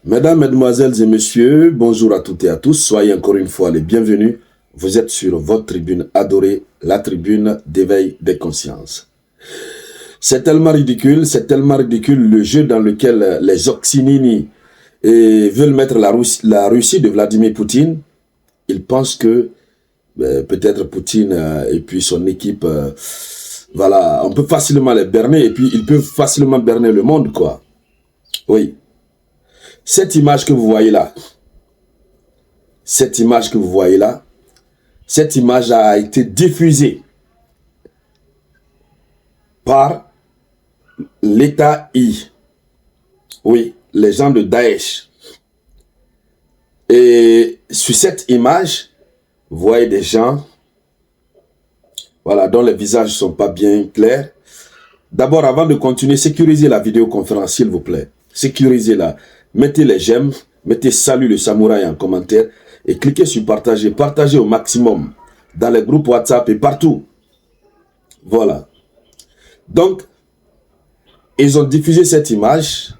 Mesdames, Mesdemoiselles et Messieurs, bonjour à toutes et à tous. Soyez encore une fois les bienvenus. Vous êtes sur votre tribune adorée, la tribune d'éveil des consciences. C'est tellement ridicule le jeu dans lequel les Occinini veulent mettre la Russie de Vladimir Poutine. Ils pensent que peut-être Poutine et puis son équipe, voilà, on peut facilement les berner et puis ils peuvent facilement berner le monde, quoi. Oui. Cette image que vous voyez là, cette image a été diffusée par l'État I. Oui, les gens de Daesh. Et sur cette image, vous voyez des gens, voilà, dont les visages ne sont pas bien clairs. D'abord, avant de continuer, sécurisez la vidéoconférence, s'il vous plaît. Sécurisez-la. Mettez les j'aime, mettez salut le samouraï en commentaire et cliquez sur partager. Partagez au maximum dans les groupes WhatsApp et partout. Voilà. Donc, ils ont diffusé cette image,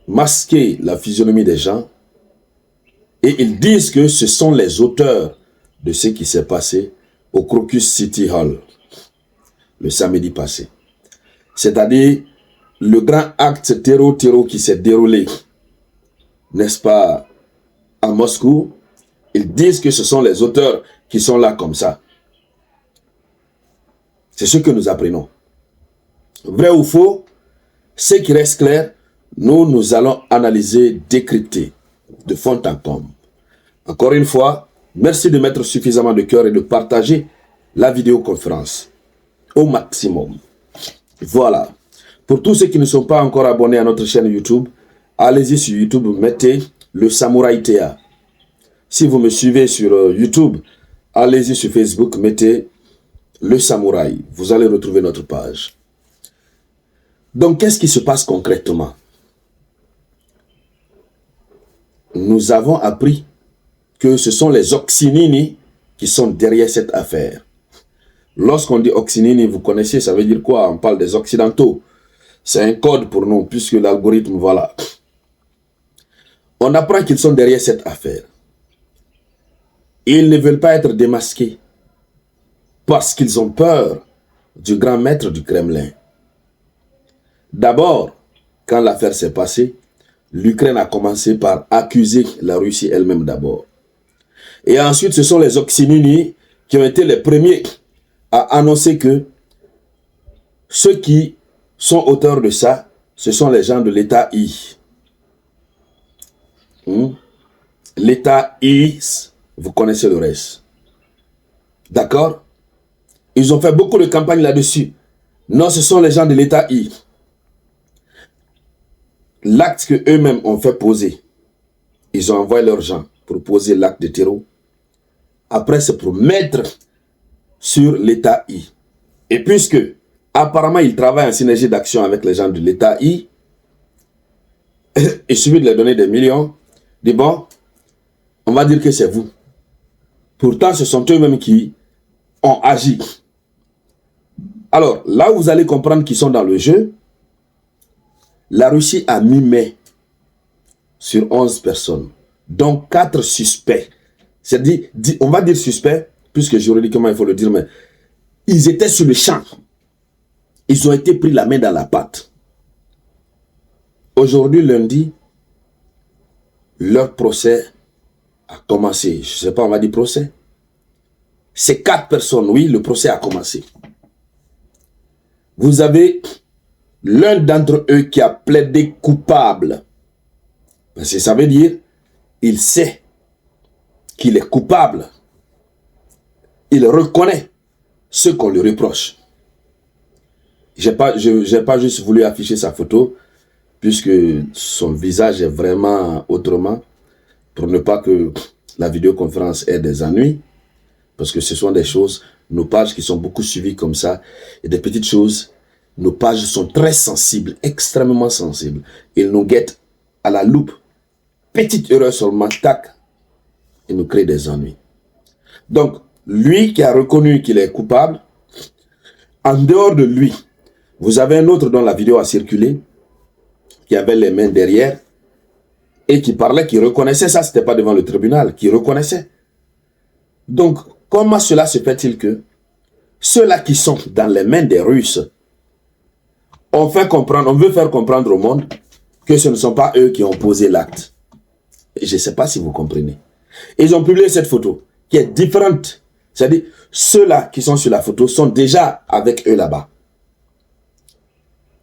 masqué la physionomie des gens et ils disent que ce sont les auteurs de ce qui s'est passé au Crocus City Hall le samedi passé. C'est-à-dire le grand acte terreau qui s'est déroulé, n'est-ce pas, à Moscou. Ils disent que ce sont les auteurs qui sont là comme ça. C'est ce que nous apprenons. Vrai ou faux, ce qui reste clair, nous allons analyser, décrypter de fond en comble. Encore une fois, merci de mettre suffisamment de cœur et de partager la vidéoconférence au maximum. Voilà. Pour tous ceux qui ne sont pas encore abonnés à notre chaîne YouTube, allez-y sur YouTube, mettez le Samouraï Théa. Si vous me suivez sur YouTube, allez-y sur Facebook, mettez le Samouraï. Vous allez retrouver notre page. Donc, qu'est-ce qui se passe concrètement? Nous avons appris que ce sont les Occinini qui sont derrière cette affaire. Lorsqu'on dit Occinini, vous connaissez, ça veut dire quoi? On parle des Occidentaux. C'est un code pour nous, puisque l'algorithme, voilà. On apprend qu'ils sont derrière cette affaire. Ils ne veulent pas être démasqués parce qu'ils ont peur du grand maître du Kremlin. D'abord, quand l'affaire s'est passée, l'Ukraine a commencé par accuser la Russie elle-même d'abord. Et ensuite, ce sont les Occinini qui ont été les premiers à annoncer que ceux qui sont auteurs de ça, ce sont les gens de l'État I. L'État I, vous connaissez le reste. D'accord? Ils ont fait beaucoup de campagnes là-dessus. Non, ce sont les gens de l'État I. L'acte qu'eux-mêmes ont fait poser, ils ont envoyé leurs gens pour poser l'acte de terreau. Après, c'est pour mettre sur l'État I. Et puisque, apparemment, ils travaillent en synergie d'action avec les gens de l'État I, il suffit de leur donner des millions, dit bon, on va dire que c'est vous. Pourtant, ce sont eux-mêmes qui ont agi. Alors, là où vous allez comprendre qu'ils sont dans le jeu, la Russie a mis main sur 11 personnes, dont 4 suspects. C'est-à-dire, on va dire suspects, puisque juridiquement il faut le dire, mais ils étaient sur le champ. Ils ont été pris la main dans la pâte. Aujourd'hui, lundi, leur procès a commencé. Je ne sais pas, on va dire procès. Ces 4 personnes, oui, le procès a commencé. Vous avez l'un d'entre eux qui a plaidé coupable. Parce que ça veut dire, il sait qu'il est coupable. Il reconnaît ce qu'on lui reproche. J'ai pas juste voulu afficher sa photo, puisque son visage est vraiment autrement, pour ne pas que la vidéoconférence ait des ennuis, parce que ce sont des choses, nos pages qui sont beaucoup suivies comme ça, et des petites choses, nos pages sont très sensibles, extrêmement sensibles. Ils nous guettent à la loupe. Petite erreur seulement, tac, il nous crée des ennuis. Donc, lui qui a reconnu qu'il est coupable, en dehors de lui, vous avez un autre dont la vidéo a circulé, qui avait les mains derrière, et qui parlait, qui reconnaissait ça, c'était pas devant le tribunal, qui reconnaissait. Donc, comment cela se fait-il que ceux-là qui sont dans les mains des Russes, on veut faire comprendre au monde que ce ne sont pas eux qui ont posé l'acte. Je ne sais pas si vous comprenez. Ils ont publié cette photo qui est différente. C'est-à-dire, ceux-là qui sont sur la photo sont déjà avec eux là-bas.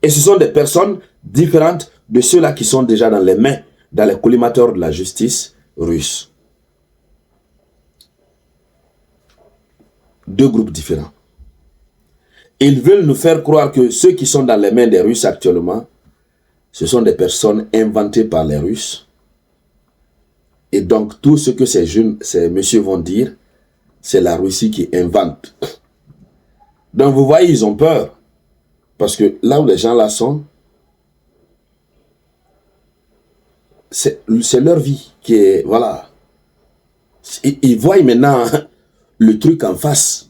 Et ce sont des personnes différentes de ceux-là qui sont déjà dans les mains, dans les collimateurs de la justice russe. Deux groupes différents. Ils veulent nous faire croire que ceux qui sont dans les mains des Russes actuellement, ce sont des personnes inventées par les Russes. Et donc, tout ce que ces messieurs vont dire, c'est la Russie qui invente. Donc, vous voyez, ils ont peur. Parce que là où les gens là sont, c'est leur vie qui est, voilà. Ils voient maintenant le truc en face.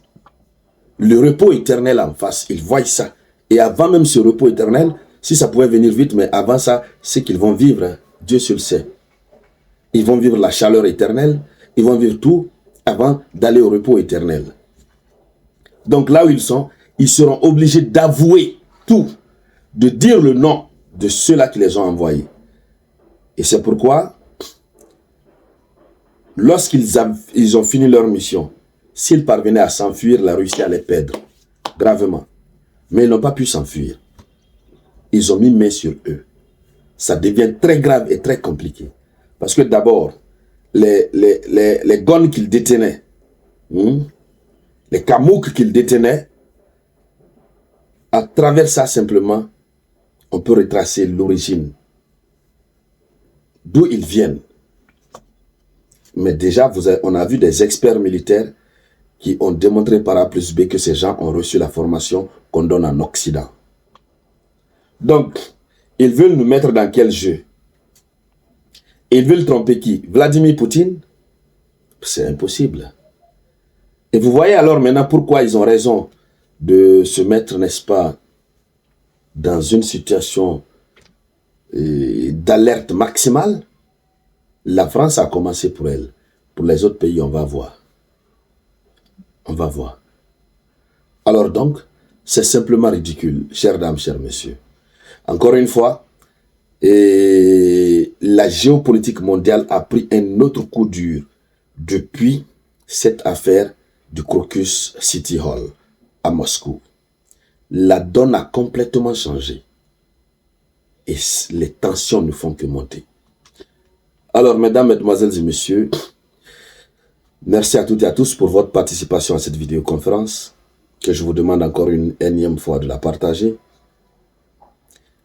Le repos éternel en face. Ils voient ça. Et avant même ce repos éternel, si ça pouvait venir vite, mais avant ça, c'est qu'ils vont vivre. Dieu seul sait. Ils vont vivre la chaleur éternelle. Ils vont vivre tout avant d'aller au repos éternel. Donc là où ils sont, ils seront obligés d'avouer tout, de dire le nom de ceux-là qui les ont envoyés. Et c'est pourquoi, lorsqu'ils ont fini leur mission, s'ils parvenaient à s'enfuir, la Russie allait perdre gravement. Mais ils n'ont pas pu s'enfuir. Ils ont mis main sur eux. Ça devient très grave et très compliqué. Parce que d'abord, les gones qu'ils détenaient, les kamouks qu'ils détenaient, à travers ça simplement, on peut retracer l'origine. D'où ils viennent. Mais déjà, on a vu des experts militaires qui ont démontré par A plus B que ces gens ont reçu la formation qu'on donne en Occident. Donc, ils veulent nous mettre dans quel jeu? Ils veulent tromper qui? Vladimir Poutine? C'est impossible. Et vous voyez alors maintenant pourquoi ils ont raison de se mettre, n'est-ce pas, dans une situation d'alerte maximale. La France a commencé pour elle. Pour les autres pays, on va voir. On va voir. Alors donc, c'est simplement ridicule, chères dames, chers messieurs. Encore une fois, la géopolitique mondiale a pris un autre coup dur depuis cette affaire du Crocus City Hall à Moscou. La donne a complètement changé. Et les tensions ne font que monter. Alors, mesdames, mesdemoiselles et messieurs, merci à toutes et à tous pour votre participation à cette vidéoconférence, que je vous demande encore une énième fois de la partager.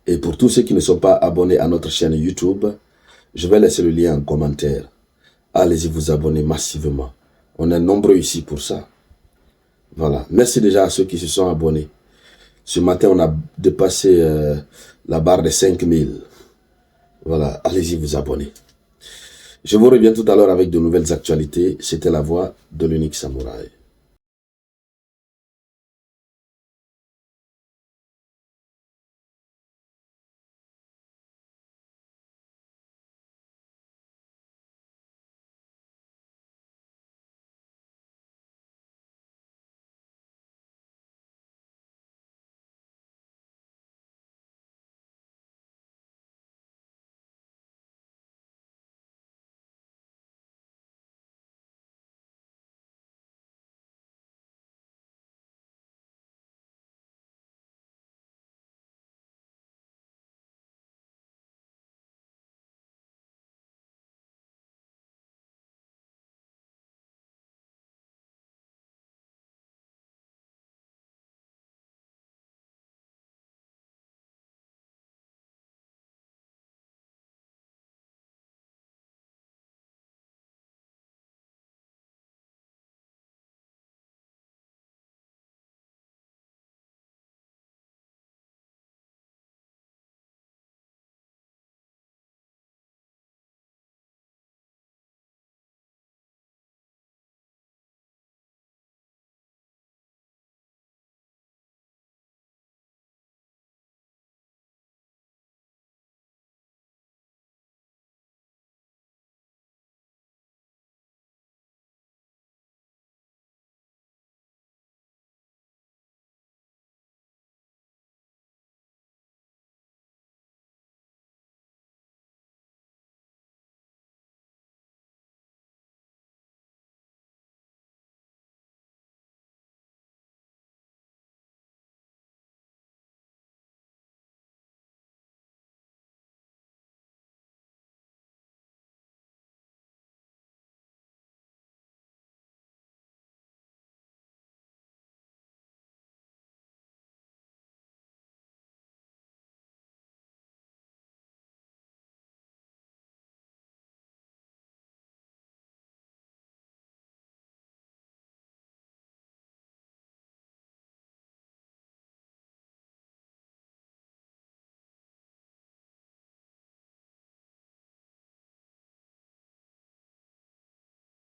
Et pour tous ceux qui ne sont pas abonnés à notre chaîne YouTube, je vais laisser le lien en commentaire. Allez-y vous abonner massivement. On est nombreux ici pour ça. Voilà. Merci déjà à ceux qui se sont abonnés. Ce matin, on a dépassé la barre des 5000. Voilà. Allez-y vous abonner. Je vous reviens tout à l'heure avec de nouvelles actualités. C'était la voix de l'unique samouraï.